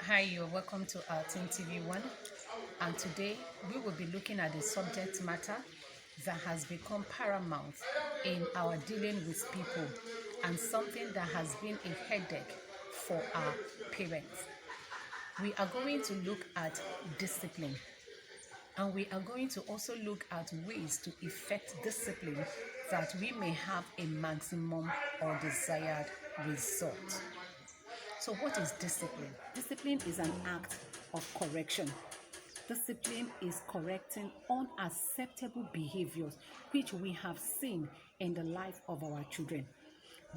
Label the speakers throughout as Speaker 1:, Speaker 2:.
Speaker 1: Hi, you're welcome to our Team TV1. And today we will be looking at a subject matter that has become paramount in our dealing with people and something that has been a headache for our parents. We are going to look at discipline, and we are going to also look at ways to effect discipline that we may have a maximum or desired result. So, what is discipline? Discipline is an act of correction. Discipline is correcting unacceptable behaviors which we have seen in the life of our children.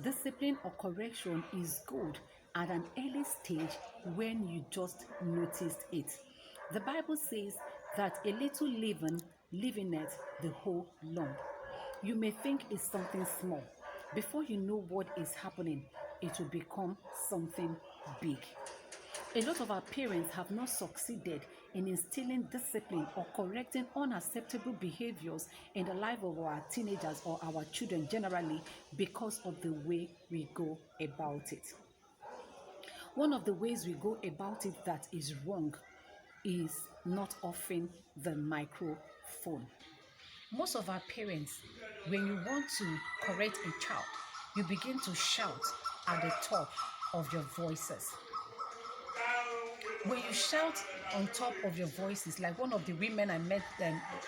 Speaker 1: Discipline or correction is good at an early stage when you just noticed it. The Bible says that a little leaven leaveneth the whole lump. You may think it's something small. Before you know what is happening, it will become something big. A lot of our parents have not succeeded in instilling discipline or correcting unacceptable behaviors in the life of our teenagers or our children generally because of the way we go about it. One of the ways we go about it that is wrong is not offering the microphone. Most of our parents, when you want to correct a child, you begin to shout at the top of your voices. When you shout on top of your voices, like one of the women I met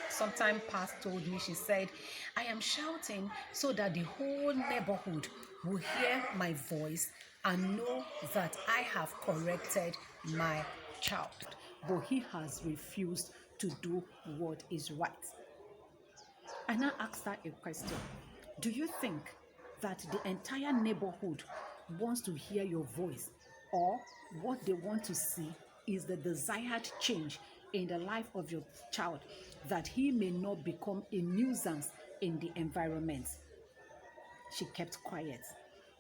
Speaker 1: sometime past told me, she said, I am shouting so that the whole neighborhood will hear my voice and know that I have corrected my child. But he has refused to do what is right. I now asked her a question. Do you think that the entire neighborhood wants to hear your voice, or what they want to see is the desired change in the life of your child, that he may not become a nuisance in the environment? She kept quiet.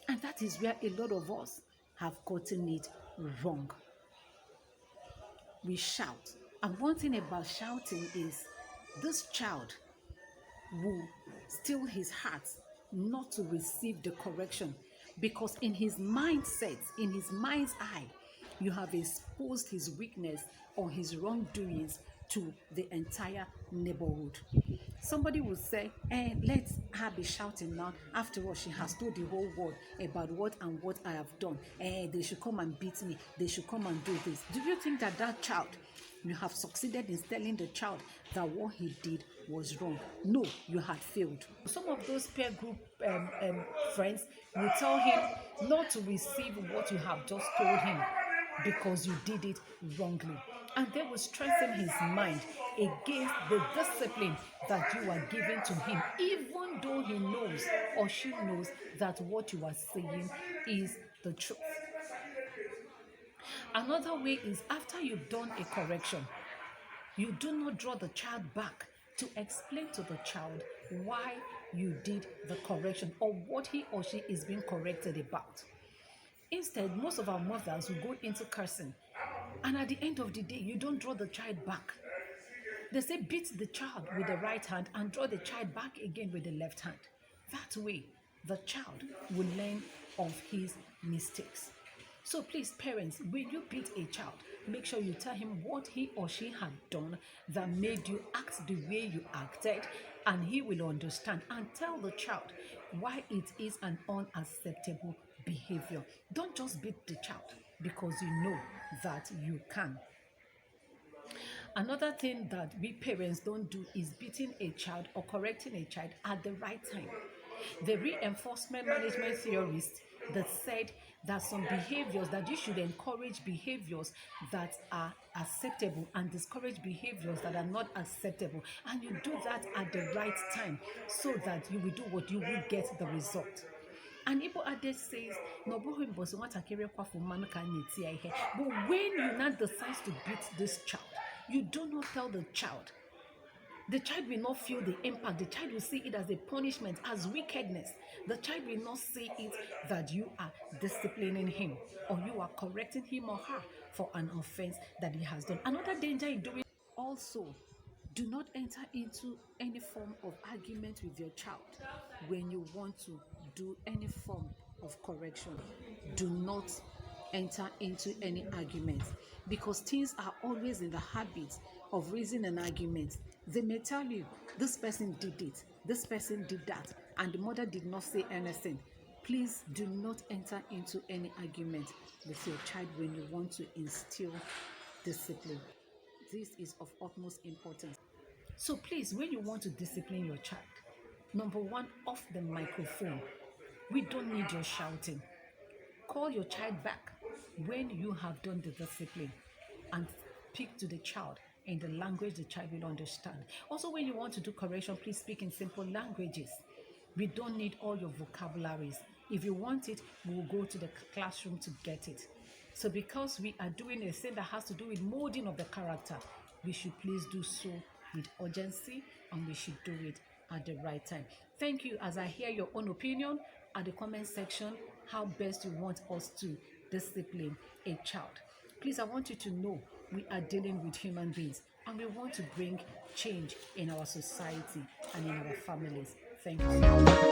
Speaker 1: And that is where a lot of us have gotten it wrong. We shout. And one thing about shouting is this child will still his heart not to receive the correction, because in his mindset, in his mind's eye, you have exposed his weakness or his wrongdoings to the entire neighborhood. Somebody will say, let her be shouting now. After all, she has told the whole world about what and what I have done. They should come and beat me. They should come and do this. Do you think that that child, you have succeeded in telling the child that what he did was wrong? No, you had failed. Some of those peer group friends will tell him not to receive what you have just told him because you did it wrongly. And they will strengthen his mind against the discipline that you are giving to him, even though he knows or she knows that what you are saying is the truth. Another way is after you've done a correction, you do not draw the child back to explain to the child why you did the correction or what he or she is being corrected about. Instead, most of our mothers will go into cursing, and at the end of the day, you don't draw the child back. They say beat the child with the right hand and draw the child back again with the left hand. That way, the child will learn of his mistakes. So please, parents, when you beat a child, make sure you tell him what he or she had done that made you act the way you acted, and he will understand. And tell the child why it is an unacceptable behavior. Don't just beat the child because you know that you can. Another thing that we parents don't do is beating a child or correcting a child at the right time. The reinforcement management theorist that said that some behaviors, that you should encourage behaviors that are acceptable and discourage behaviors that are not acceptable, and you do that at the right time so that you will do what you will get the result. And Igbo adage says, no, but when you now decide to beat this child, you do not tell the child. The child will not feel the impact. The child will see it as a punishment, as wickedness. The child will not see it that you are disciplining him or you are correcting him or her for an offense that he has done. Another danger in doing also, do not enter into any form of argument with your child when you want to do any form of correction. Do not enter into any argument, because teens are always in the habit of raising an argument. They may tell you, this person did it, this person did that, and the mother did not say anything. Please do not enter into any argument with your child when you want to instill discipline. This is of utmost importance. So please, when you want to discipline your child, number one, off the microphone. We don't need your shouting. Call your child back when you have done the discipline and speak to the child in the language the child will understand. Also, when you want to do correction, please speak in simple languages. We don't need all your vocabularies. If you want it, we will go to the classroom to get it. So because we are doing a thing that has to do with molding of the character, we should please do so with urgency, and we should do it at the right time. Thank you. As I hear your own opinion at the comment section, how best you want us to discipline a child. Please, I want you to know we are dealing with human beings, and we want to bring change in our society and in our families. Thank you.